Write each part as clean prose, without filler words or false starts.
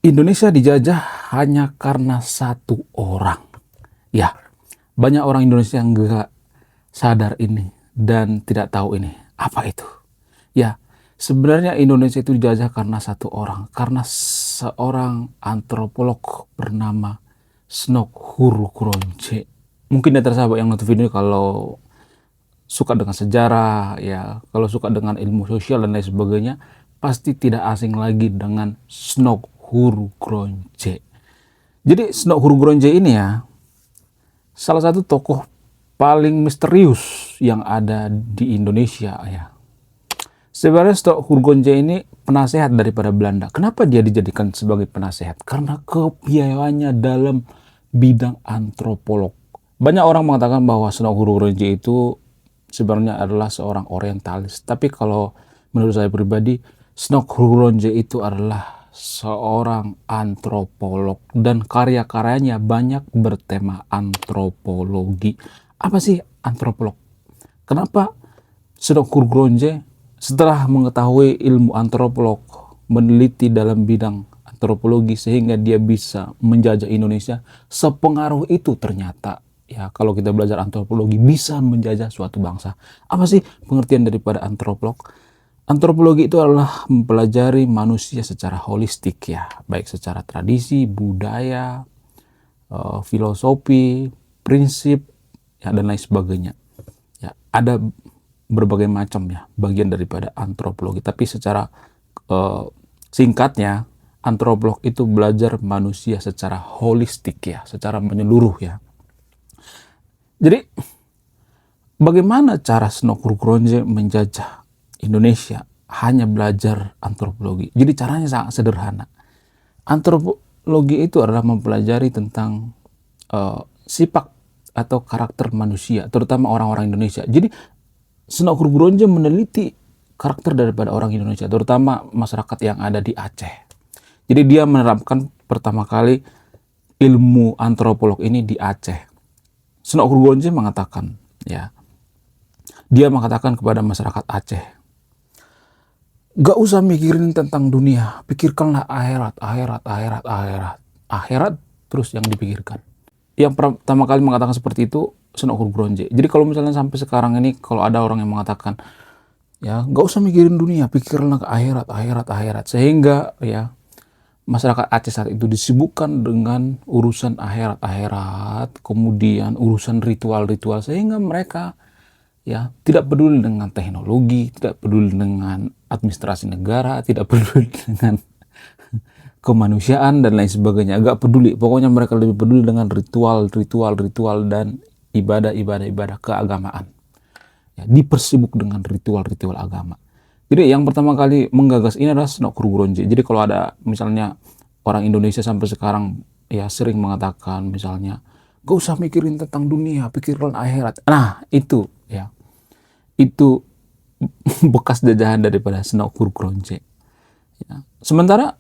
Indonesia dijajah hanya karena satu orang. Ya, banyak orang Indonesia yang nggak sadar ini dan tidak tahu ini. Apa itu? Ya, sebenarnya Indonesia itu dijajah karena satu orang. Karena seorang antropolog bernama Snok Hurugronje. Mungkin ada sahabat yang nonton video ini kalau suka dengan sejarah, ya, kalau suka dengan ilmu sosial dan lain sebagainya, pasti tidak asing lagi dengan Snok Hurugronje. Jadi Snok Hurugronje ini ya, salah satu tokoh paling misterius yang ada di Indonesia ya. Sebenarnya Snok Hurugronje ini penasehat daripada Belanda. Kenapa dia dijadikan sebagai penasehat? Karena kepiawaannya dalam bidang antropolog. Banyak orang mengatakan bahwa Snok Hurugronje itu sebenarnya adalah seorang orientalis. Tapi kalau menurut saya pribadi, Snok Hurugronje itu adalah seorang antropolog dan karya-karyanya banyak bertema antropologi. Apa sih antropolog? Kenapa Snok Hurugronje setelah mengetahui ilmu antropolog meneliti dalam bidang antropologi sehingga dia bisa menjajah Indonesia, sepengaruh itu ternyata ya, kalau kita belajar antropologi bisa menjajah suatu bangsa. Apa sih pengertian daripada antropolog? Antropologi itu adalah mempelajari manusia secara holistik ya, baik secara tradisi, budaya, filosofi, prinsip, ya, dan lain sebagainya. Ya, ada berbagai macam ya bagian daripada antropologi. Tapi secara singkatnya, antropolog itu belajar manusia secara holistik ya, secara menyeluruh ya. Jadi bagaimana cara Snok Hurugronje menjajah Indonesia? Hanya belajar antropologi. Jadi caranya sangat sederhana. Antropologi itu adalah mempelajari tentang sifat atau karakter manusia, terutama orang-orang Indonesia. Jadi Snok Hurugronje meneliti karakter daripada orang Indonesia, terutama masyarakat yang ada di Aceh. Jadi dia menerapkan pertama kali ilmu antropolog ini di Aceh. Snok Hurugronje mengatakan, ya, dia mengatakan kepada masyarakat Aceh, gak usah mikirin tentang dunia, pikirkanlah akhirat, akhirat terus yang dipikirkan. Yang pertama kali mengatakan seperti itu Snok Hurugronje. Jadi kalau misalnya sampai sekarang ini kalau ada orang yang mengatakan, ya, gak usah mikirin dunia, pikirlah ke akhirat, sehingga ya masyarakat Aceh saat itu disibukkan dengan urusan akhirat, kemudian urusan ritual-ritual, sehingga mereka ya tidak peduli dengan teknologi, tidak peduli dengan administrasi negara, tidak peduli dengan kemanusiaan dan lain sebagainya. Agak peduli, pokoknya mereka lebih peduli dengan ritual dan ibadah keagamaan. Ya, dipersibuk dengan ritual agama. Jadi yang pertama kali menggagas ini adalah Snok Hurugronje. Jadi kalau ada misalnya orang Indonesia sampai sekarang ya sering mengatakan misalnya, gak usah mikirin tentang dunia, pikirkan akhirat. Nah itu ya, itu bekas jajahan daripada Snok Hurugronje. Ya. Sementara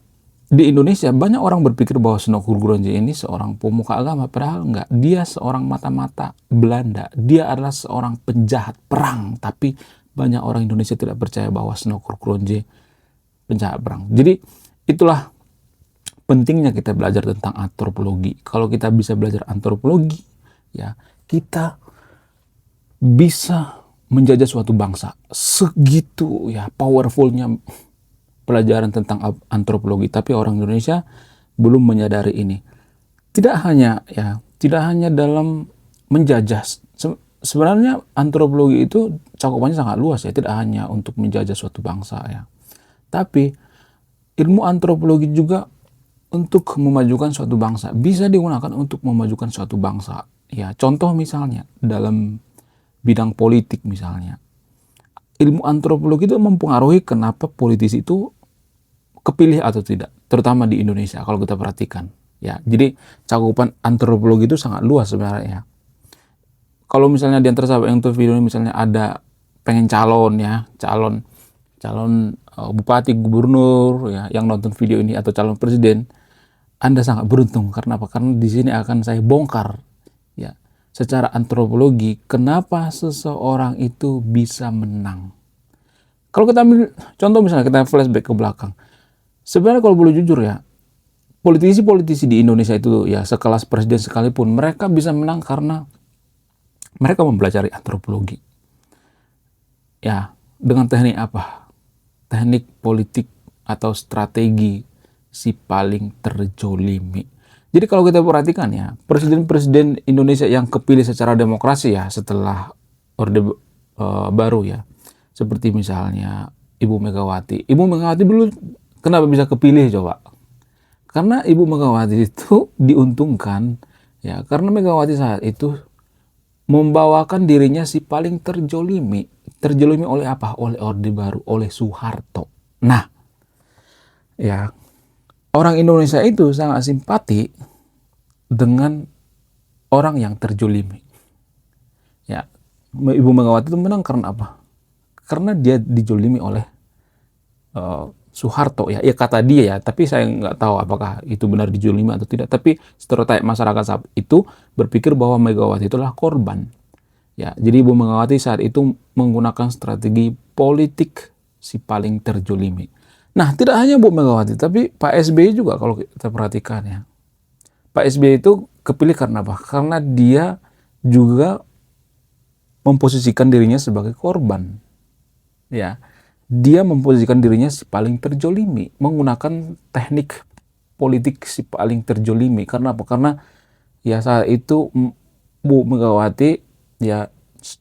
di Indonesia banyak orang berpikir bahwa Snok Hurugronje ini seorang pemuka agama, padahal enggak. Dia seorang mata-mata Belanda. Dia adalah seorang penjahat perang, tapi banyak orang Indonesia tidak percaya bahwa Snok Hurugronje penjahat perang. Jadi itulah pentingnya kita belajar tentang antropologi. Kalau kita bisa belajar antropologi, ya, kita bisa menjajah suatu bangsa. Segitu ya powerfulnya pelajaran tentang antropologi, tapi orang Indonesia belum menyadari ini. Tidak hanya dalam menjajah. Sebenarnya antropologi itu cakupannya sangat luas ya, tidak hanya untuk menjajah suatu bangsa ya. Tapi ilmu antropologi juga untuk memajukan suatu bangsa, bisa digunakan untuk memajukan suatu bangsa. Ya, contoh misalnya dalam bidang politik misalnya. Ilmu antropologi itu mempengaruhi kenapa politisi itu kepilih atau tidak, terutama di Indonesia kalau kita perhatikan. Ya, jadi cakupan antropologi itu sangat luas sebenarnya. Kalau misalnya di antara sahabat yang nonton video ini misalnya ada pengen calon bupati, gubernur ya, yang nonton video ini atau calon presiden, Anda sangat beruntung. Karena apa? Karena di sini akan saya bongkar ya, secara antropologi kenapa seseorang itu bisa menang. Kalau kita ambil contoh misalnya kita flashback ke belakang, sebenarnya kalau boleh jujur ya, politisi-politisi di Indonesia itu ya sekelas presiden sekalipun mereka bisa menang karena mereka mempelajari antropologi. Ya, dengan teknik apa? Teknik politik atau strategi si paling terjolimi. Jadi kalau kita perhatikan ya, presiden-presiden Indonesia yang kepilih secara demokrasi ya setelah Orde Baru ya, seperti misalnya Ibu Megawati. Ibu Megawati dulu kenapa bisa kepilih coba? Karena Ibu Megawati itu diuntungkan ya, karena Megawati saat itu membawakan dirinya si paling terjolimi. Terjolimi oleh apa? Oleh Orde Baru, oleh Soeharto. Nah, ya orang Indonesia itu sangat simpati dengan orang yang terjolimi. Ya, Ibu Megawati itu menang karena apa? Karena dia dijolimi oleh Soeharto ya, kata dia ya, tapi saya nggak tahu apakah itu benar dijolimi atau tidak. Tapi stereotip masyarakat saat itu berpikir bahwa Megawati itulah korban. Ya, jadi Ibu Megawati saat itu menggunakan strategi politik si paling terjolimi. Nah, tidak hanya Bu Megawati, tapi Pak SBY juga kalau kita perhatikan ya. Pak SBY itu kepilih karena apa? Karena dia juga memposisikan dirinya sebagai korban. Ya, dia memposisikan dirinya si paling terjolimi, menggunakan teknik politik si paling terjolimi. Karena apa? Karena ya saat itu Bu Megawati ya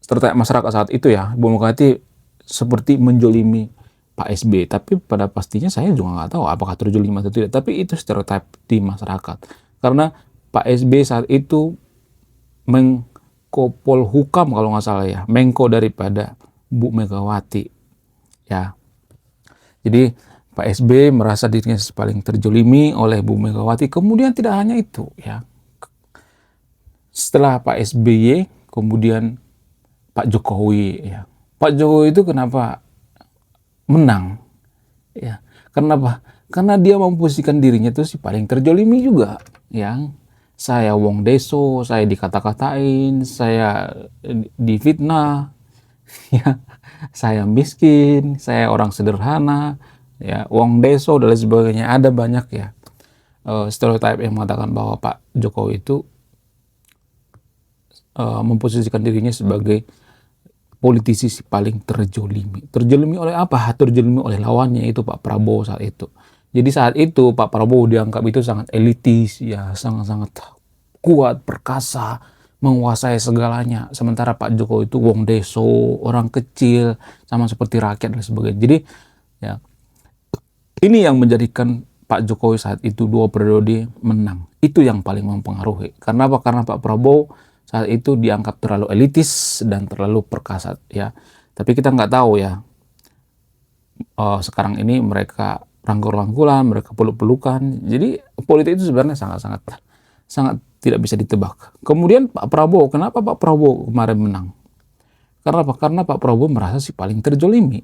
terkait masyarakat saat itu ya, Bu Megawati seperti menjolimi Pak SBY. Tapi pada pastinya saya juga nggak tahu apakah terjolimi atau tidak. Tapi itu stereotip di masyarakat. Karena Pak SBY saat itu Menko Polhukam kalau nggak salah ya, Menko daripada Bu Megawati. Ya, jadi Pak SBY merasa dirinya paling terjolimi oleh Bu Megawati. Kemudian tidak hanya itu ya. Setelah Pak SBY, kemudian Pak Jokowi ya. Pak Jokowi itu kenapa menang? Ya, kenapa? Karena dia memposisikan dirinya itu si paling terjolimi juga, yang saya wong deso, saya dikata-katain, saya difitnah, ya, saya miskin, saya orang sederhana, ya, wong deso dan lain sebagainya. Ada banyak ya stereotip yang mengatakan bahwa Pak Jokowi itu memposisikan dirinya sebagai politisi si paling terjolimi. Terjolimi oleh apa? Terjolimi oleh lawannya itu Pak Prabowo saat itu. Jadi saat itu Pak Prabowo dianggap itu sangat elitis, ya sangat-sangat kuat, perkasa, menguasai segalanya. Sementara Pak Jokowi itu wong deso, orang kecil, sama seperti rakyat dan sebagainya. Jadi ya ini yang menjadikan Pak Jokowi saat itu 2 periode menang. Itu yang paling mempengaruhi. Karena apa? Karena Pak Prabowo saat itu dianggap terlalu elitis dan terlalu perkasa ya. Tapi kita nggak tahu ya. Sekarang ini mereka rangkul-rangkulan, mereka peluk-pelukan. Jadi politik itu sebenarnya sangat tidak bisa ditebak. Kemudian Pak Prabowo, kenapa Pak Prabowo kemarin menang? Karena apa? Karena Pak Prabowo merasa si paling terjolimi.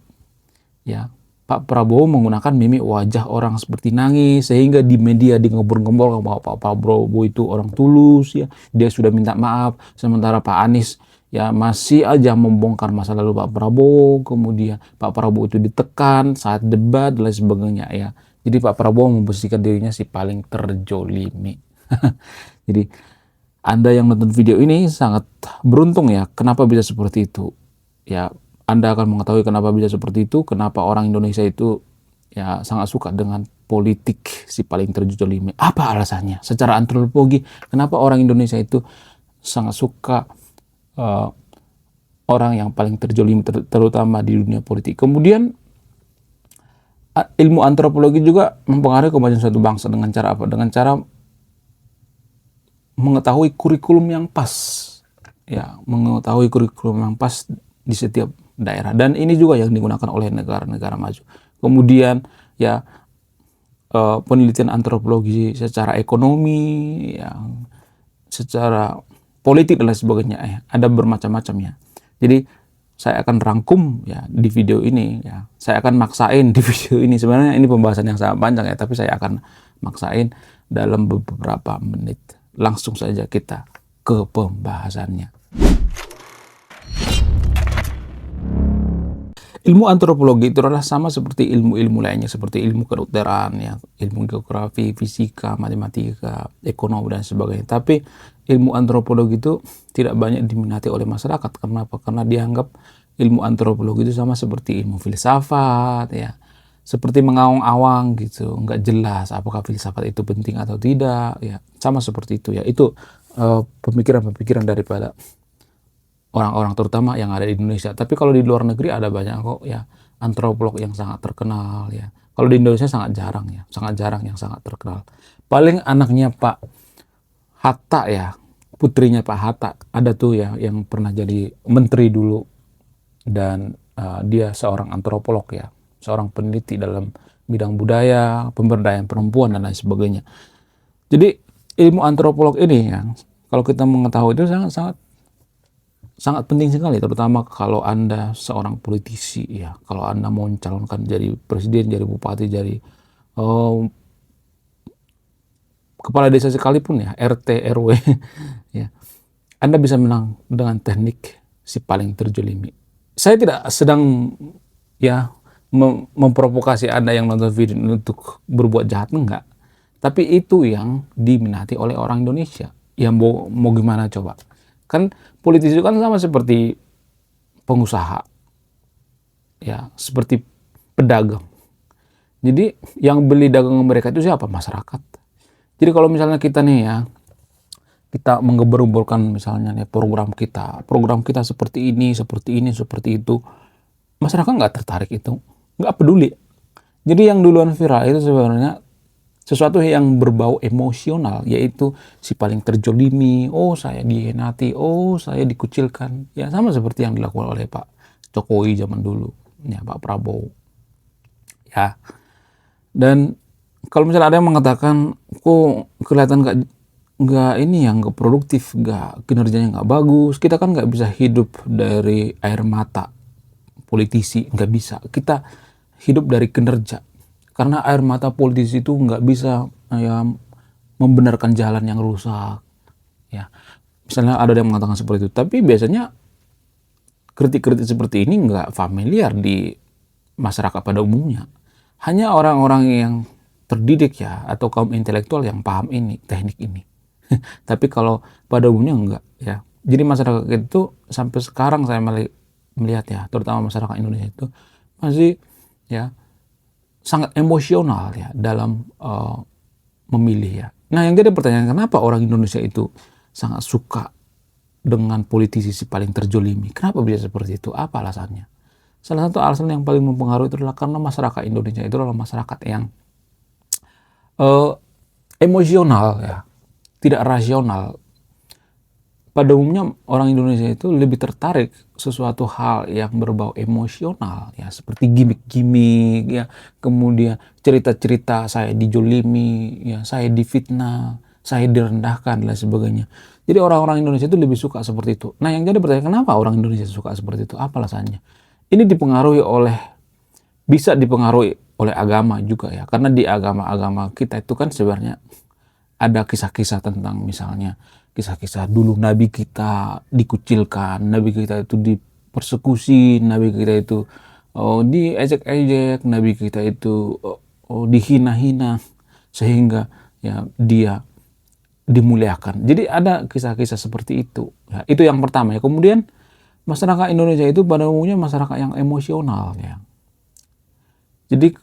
Ya, Pak Prabowo menggunakan mimik wajah orang seperti nangis, sehingga di media di ngobrol-ngobrol bahwa Pak Prabowo itu orang tulus, ya, dia sudah minta maaf. Sementara Pak Anies ya masih aja membongkar masa lalu Pak Prabowo, kemudian Pak Prabowo itu ditekan saat debat dan lain sebagainya ya. Jadi Pak Prabowo memposisikan dirinya si paling terjolimi. Jadi Anda yang nonton video ini sangat beruntung ya. Kenapa bisa seperti itu? Ya, Anda akan mengetahui kenapa bisa seperti itu, kenapa orang Indonesia itu ya sangat suka dengan politik si paling terjolimi. Apa alasannya? Secara antropologi, kenapa orang Indonesia itu sangat suka orang yang paling terjolimi, terutama di dunia politik. Kemudian ilmu antropologi juga mempengaruhi kemajuan suatu bangsa dengan cara apa? Dengan cara mengetahui kurikulum yang pas, ya, mengetahui kurikulum yang pas di setiap daerah. Dan ini juga yang digunakan oleh negara-negara maju. Kemudian ya penelitian antropologi secara ekonomi, yang secara politik dan lain sebagainya, ada bermacam-macam ya. Jadi saya akan rangkum ya di video ini ya. Saya akan maksain di video ini. Sebenarnya ini pembahasan yang sangat panjang ya, tapi saya akan maksain dalam beberapa menit. Langsung saja kita ke pembahasannya. Ilmu antropologi itu adalah sama seperti ilmu-ilmu lainnya, seperti ilmu kedokteran, ya, ilmu geografi, fisika, matematika, ekonomi, dan sebagainya. Tapi ilmu antropologi itu tidak banyak diminati oleh masyarakat. Kenapa? Karena dianggap ilmu antropologi itu sama seperti ilmu filsafat, ya, seperti mengawang-awang gitu, nggak jelas apakah filsafat itu penting atau tidak, ya, sama seperti itu, ya. Itu pemikiran-pemikiran daripada orang-orang terutama yang ada di Indonesia. Tapi kalau di luar negeri ada banyak kok, ya, antropolog yang sangat terkenal, ya. Kalau di Indonesia sangat jarang, ya, sangat jarang yang sangat terkenal. Paling anaknya Pak Hatta, ya, putrinya Pak Hatta, ada tuh ya yang pernah jadi menteri dulu, dan dia seorang antropolog, ya, seorang peneliti dalam bidang budaya, pemberdayaan perempuan, dan lain sebagainya. Jadi ilmu antropolog ini, ya, kalau kita mengetahui itu sangat penting sekali, terutama kalau Anda seorang politisi, ya. Kalau Anda mau mencalonkan jadi presiden, jadi bupati, jadi kepala desa sekalipun, ya, RT, RW, ya, Anda bisa menang dengan teknik si paling terjolimi. Saya tidak sedang, ya, memprovokasi Anda yang nonton video ini untuk berbuat jahat, enggak. Tapi itu yang diminati oleh orang Indonesia. Ya mau gimana coba? Kan politisi itu kan sama seperti pengusaha, ya, seperti pedagang. Jadi yang beli dagangan mereka itu siapa? Masyarakat. Jadi kalau misalnya kita nih, ya, kita menggembar-gemborkan misalnya nih program kita seperti ini, seperti itu, masyarakat nggak tertarik itu, nggak peduli. Jadi yang duluan viral itu sebenarnya sesuatu yang berbau emosional, yaitu si paling terjolimi, oh saya dihianati, oh saya dikucilkan, ya, sama seperti yang dilakukan oleh Pak Jokowi zaman dulu, ya, Pak Prabowo, ya. Dan kalau misalnya ada yang mengatakan kok kelihatan nggak ini, yang nggak produktif, nggak, kinerjanya nggak bagus, kita kan nggak bisa hidup dari air mata politisi, nggak bisa. Kita hidup dari kinerja, karena air mata politisi itu nggak bisa, ya, membenarkan jalan yang rusak, ya. Misalnya ada yang mengatakan seperti itu, tapi biasanya kritik-kritik seperti ini nggak familiar di masyarakat pada umumnya. Hanya orang-orang yang terdidik, ya, atau kaum intelektual yang paham ini, teknik ini. Tapi kalau pada umumnya enggak, ya. Jadi masyarakat itu sampai sekarang saya melihat, ya, terutama masyarakat Indonesia itu masih, ya, sangat emosional, ya, dalam memilih, ya. Nah, yang jadi pertanyaan, kenapa orang Indonesia itu sangat suka dengan politisi si paling terjolimi? Kenapa bisa seperti itu? Apa alasannya? Salah satu alasan yang paling mempengaruhi itu adalah karena masyarakat Indonesia itu adalah masyarakat yang emosional, ya, tidak rasional. Pada umumnya orang Indonesia itu lebih tertarik sesuatu hal yang berbau emosional, ya, seperti gimmick-gimmick, ya, kemudian cerita-cerita saya dijolimi, ya, saya difitnah, saya direndahkan, dan lain sebagainya. Jadi orang-orang Indonesia itu lebih suka seperti itu. Nah, yang jadi pertanyaan, kenapa orang Indonesia suka seperti itu? Apa alasannya? Ini bisa dipengaruhi oleh agama juga, ya, karena di agama-agama kita itu kan sebenarnya ada kisah-kisah tentang, misalnya kisah-kisah dulu Nabi kita dikucilkan, Nabi kita itu dipersekusi, Nabi kita itu diejek-ejek, Nabi kita itu dihina-hina, sehingga, ya, dia dimuliakan. Jadi ada kisah-kisah seperti itu, ya. Itu yang pertama, ya. Kemudian masyarakat Indonesia itu pada umumnya masyarakat yang emosional, ya. Jadi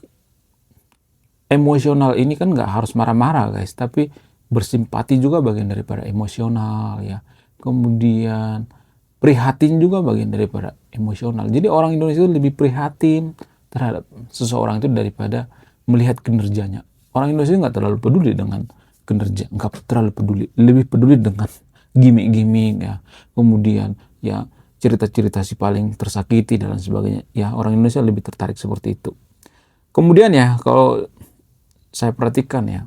emosional ini kan nggak harus marah-marah, guys, tapi bersimpati juga bagian daripada emosional, ya. Kemudian prihatin juga bagian daripada emosional. Jadi orang Indonesia itu lebih prihatin terhadap seseorang itu daripada melihat kinerjanya. Orang Indonesia nggak terlalu peduli dengan kinerja, nggak terlalu peduli, lebih peduli dengan gimmick-gimmick, ya. Kemudian, ya, cerita-cerita si paling tersakiti dan lain sebagainya, ya. Orang Indonesia lebih tertarik seperti itu. Kemudian, ya, kalau saya perhatikan, ya,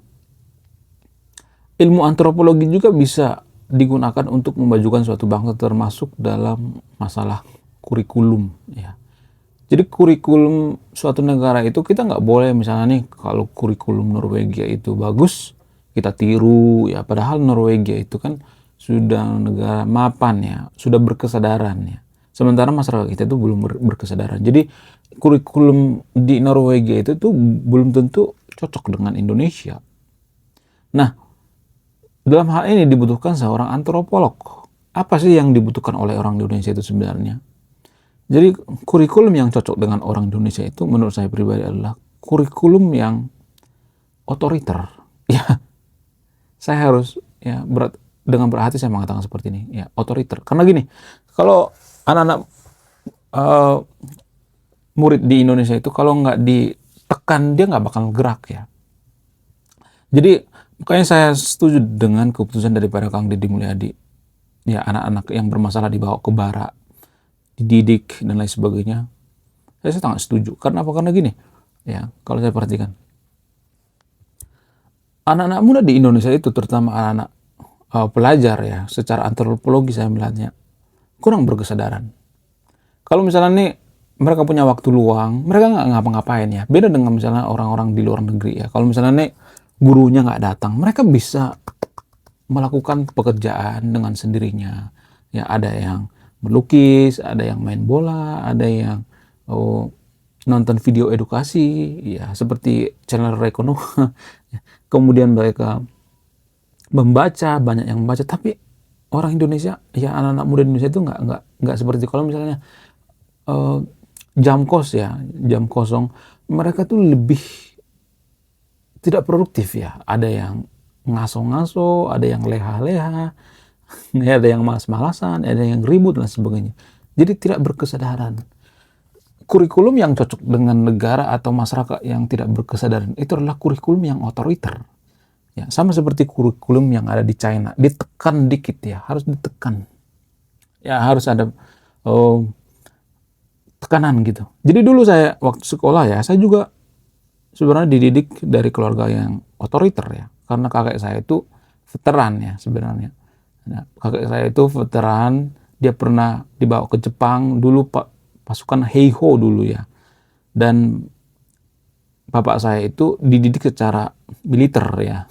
ilmu antropologi juga bisa digunakan untuk memajukan suatu bangsa, termasuk dalam masalah kurikulum, ya. Jadi kurikulum suatu negara itu kita nggak boleh, misalnya nih, kalau kurikulum Norwegia itu bagus, kita tiru, ya. Padahal Norwegia itu kan sudah negara mapan, ya, sudah berkesadaran, ya. Sementara masyarakat kita itu belum berkesadaran. Jadi kurikulum di Norwegia itu tuh belum tentu cocok dengan Indonesia. Nah, dalam hal ini dibutuhkan seorang antropolog. Apa sih yang dibutuhkan oleh orang Indonesia itu sebenarnya? Jadi kurikulum yang cocok dengan orang Indonesia itu menurut saya pribadi adalah kurikulum yang otoriter. Ya, saya harus dengan berhati saya mengatakan seperti ini. Ya, otoriter. Karena gini, kalau anak-anak murid di Indonesia itu kalau nggak ditekan dia nggak bakal gerak ya. Jadi makanya saya setuju dengan keputusan daripada Kang Deddy Mulyadi. Ya, anak-anak yang bermasalah dibawa ke bara, dididik dan lain sebagainya. Saya sangat setuju. Karena apa? Karena gini, ya kalau saya perhatikan, anak-anak muda di Indonesia itu, terutama anak-anak pelajar ya, secara antropologi saya melihatnya kurang berkesadaran. Kalau misalnya nih mereka punya waktu luang, mereka nggak ngapa-ngapain ya. Beda dengan misalnya orang-orang di luar negeri ya. Kalau misalnya nih gurunya nggak datang, mereka bisa melakukan pekerjaan dengan sendirinya. Ya, ada yang melukis, ada yang main bola, ada yang nonton video edukasi, ya seperti channel Rekono. Kemudian mereka membaca, banyak yang membaca. Tapi orang Indonesia, ya anak-anak muda Indonesia itu nggak seperti kalau misalnya jam kosong, mereka tuh lebih tidak produktif ya. Ada yang ngaso-ngaso, ada yang leha-leha, ada yang malas-malasan, ada yang ribut dan sebagainya. Jadi tidak berkesadaran. Kurikulum yang cocok dengan negara atau masyarakat yang tidak berkesadaran itu adalah kurikulum yang otoriter. Ya, sama seperti kurikulum yang ada di China, ditekan dikit ya, harus ditekan. Ya harus ada tekanan gitu. Jadi dulu saya waktu sekolah ya, saya juga sebenarnya dididik dari keluarga yang otoriter ya. Karena kakek saya itu veteran ya sebenarnya. Nah, kakek saya itu veteran, dia pernah dibawa ke Jepang dulu pasukan Heiho dulu ya. Dan bapak saya itu dididik secara militer ya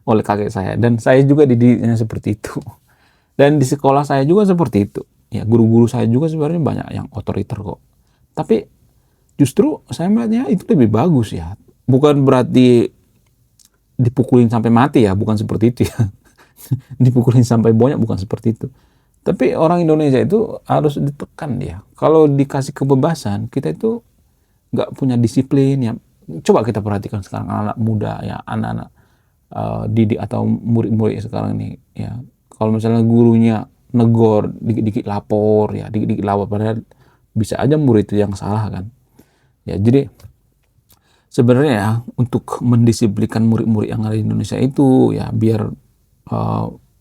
oleh kakek saya. Dan saya juga dididiknya seperti itu. Dan di sekolah saya juga seperti itu. Ya, guru-guru saya juga sebenarnya banyak yang otoriter kok. Tapi justru saya melihatnya itu lebih bagus ya. Bukan berarti dipukulin sampai mati ya, bukan seperti itu ya. Dipukulin sampai bonyok bukan seperti itu. Tapi orang Indonesia itu harus ditekan dia. Kalau dikasih kebebasan, kita itu nggak punya disiplin ya. Coba kita perhatikan sekarang anak muda ya, anak-anak didik atau murid-murid sekarang ini ya. Kalau misalnya gurunya negor, dikit-dikit lapor ya, dikit-dikit lapor, padahal bisa aja murid itu yang salah kan. Ya, jadi sebenarnya ya untuk mendisiplinkan murid-murid yang ada di Indonesia itu ya biar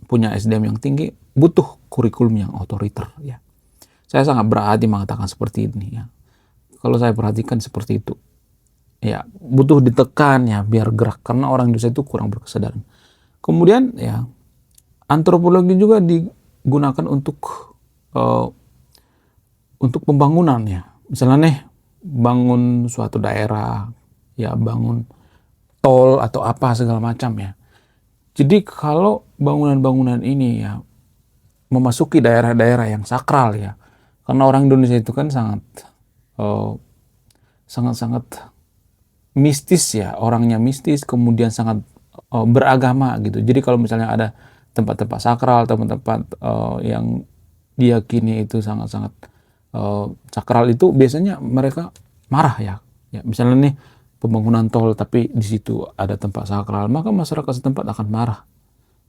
punya SDM yang tinggi butuh kurikulum yang otoriter ya. Saya sangat berhati mengatakan seperti ini ya. Kalau saya perhatikan seperti itu. Ya, butuh ditekan ya biar gerak karena orang Indonesia itu kurang berkesadaran. Kemudian ya antropologi juga digunakan untuk pembangunan ya. Misalnya nih bangun suatu daerah ya, bangun tol atau apa segala macam ya. Jadi kalau bangunan-bangunan ini ya memasuki daerah-daerah yang sakral ya, karena orang Indonesia itu kan sangat mistis ya, orangnya mistis, kemudian sangat beragama gitu. Jadi kalau misalnya ada tempat-tempat sakral, tempat-tempat yang diyakini itu sangat-sangat sakral itu biasanya mereka marah ya. Ya, misalnya nih pembangunan tol tapi di situ ada tempat sakral, maka masyarakat setempat akan marah.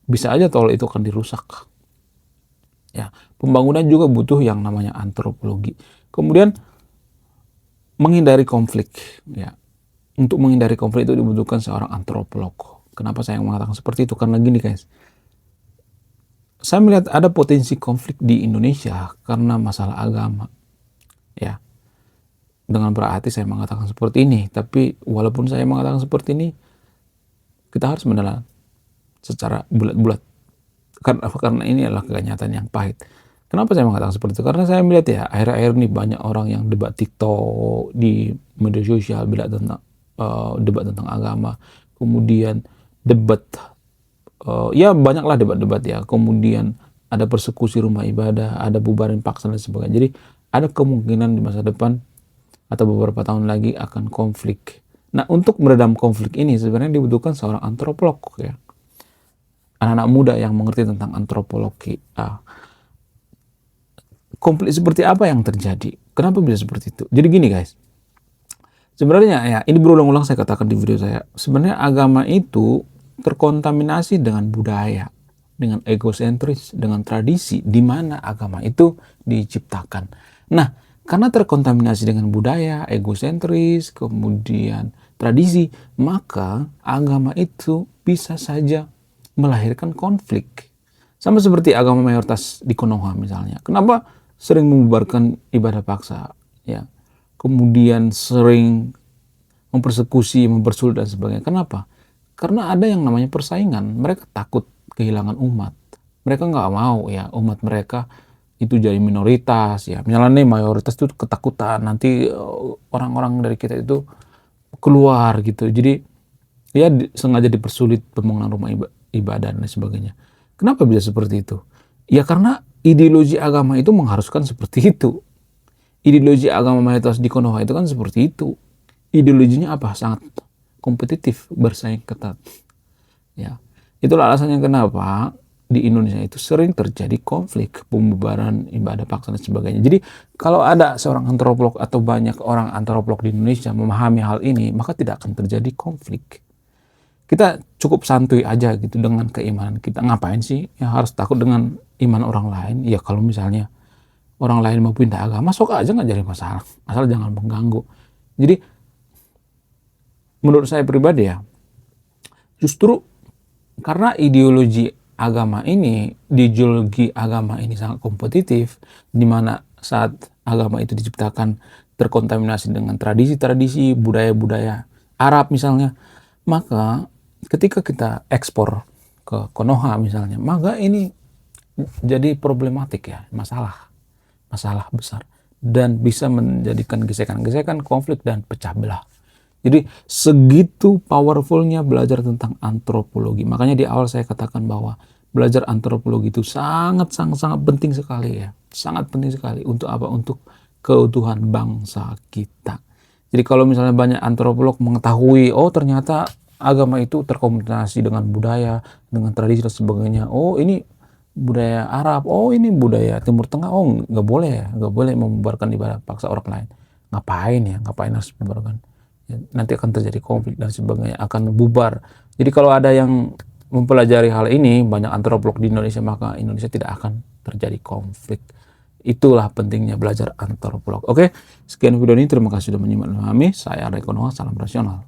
Bisa aja tol itu akan dirusak. Ya, pembangunan juga butuh yang namanya antropologi. Kemudian menghindari konflik ya. Untuk menghindari konflik itu dibutuhkan seorang antropolog. Kenapa saya mengatakan seperti itu? Karena gini guys, saya melihat ada potensi konflik di Indonesia karena masalah agama. Ya, dengan berhati saya mengatakan seperti ini. Tapi walaupun saya mengatakan seperti ini, kita harus menelan secara bulat-bulat. Karena ini adalah kenyataan yang pahit. Kenapa saya mengatakan seperti itu? Karena saya melihat ya, akhir-akhir ini banyak orang yang debat TikTok di media sosial, debat tentang agama, kemudian debat ya banyaklah debat-debat ya, kemudian ada persekusi rumah ibadah, ada bubarin paksa dan sebagainya. Jadi ada kemungkinan di masa depan atau beberapa tahun lagi akan konflik. Nah, untuk meredam konflik ini sebenarnya dibutuhkan seorang antropolog ya. Anak-anak muda yang mengerti tentang antropologi. Konflik seperti apa yang terjadi? Kenapa bisa seperti itu? Jadi gini guys, sebenarnya ya ini berulang-ulang saya katakan di video saya. Sebenarnya agama itu terkontaminasi dengan budaya, dengan egosentris, dengan tradisi di mana agama itu diciptakan. Nah, karena terkontaminasi dengan budaya, egosentris, kemudian tradisi, maka agama itu bisa saja melahirkan konflik. Sama seperti agama mayoritas di Konoha misalnya. Kenapa sering membubarkan ibadah paksa? Ya, kemudian sering mempersekusi, mempersulit dan sebagainya. Kenapa? Karena ada yang namanya persaingan. Mereka takut kehilangan umat. Mereka nggak mau ya umat mereka itu jadi minoritas ya. Misalnya nih mayoritas itu ketakutan nanti orang-orang dari kita itu keluar gitu. Jadi ya sengaja dipersulit pembangunan rumah ibadah dan sebagainya. Kenapa bisa seperti itu? Ya karena ideologi agama itu mengharuskan seperti itu. Ideologi agama mayoritas di Konoha itu kan seperti itu. Ideologinya apa? Sangat kompetitif, bersaing ketat. Ya, itulah alasannya kenapa di Indonesia itu sering terjadi konflik, pembubaran ibadah paksa dan sebagainya. Jadi kalau ada seorang antropolog atau banyak orang antropolog di Indonesia memahami hal ini, maka tidak akan terjadi konflik. Kita cukup santuy aja gitu dengan keimanan kita. Ngapain sih ya harus takut dengan iman orang lain? Ya kalau misalnya orang lain mau pindah agama, sok aja nggak jadi masalah. Asal jangan mengganggu. Jadi menurut saya pribadi ya, justru karena ideologi agama ini sangat kompetitif, di mana saat agama itu diciptakan terkontaminasi dengan tradisi-tradisi, budaya-budaya Arab misalnya, maka ketika kita ekspor ke Konoha misalnya, maka ini jadi problematik ya, masalah besar dan bisa menjadikan gesekan-gesekan, konflik dan pecah belah. Jadi segitu powerfulnya belajar tentang antropologi. Makanya di awal saya katakan bahwa belajar antropologi itu sangat penting sekali ya. Sangat penting sekali. Untuk apa? Untuk keutuhan bangsa kita. Jadi kalau misalnya banyak antropolog mengetahui, oh ternyata agama itu terkombinasi dengan budaya, dengan tradisi dan sebagainya. Oh ini budaya Arab, oh ini budaya Timur Tengah, oh nggak boleh membubarkan ibadah paksa orang lain. Ngapain harus membubarkan? Ya, nanti akan terjadi konflik dan sebagainya, akan bubar. Jadi kalau ada yang mempelajari hal ini, banyak antropolog di Indonesia, maka Indonesia tidak akan terjadi konflik. Itulah pentingnya belajar antropolog. Oke, sekian video ini. Terima kasih sudah menyimak dan memahami. Saya Arda Konoha, salam rasional.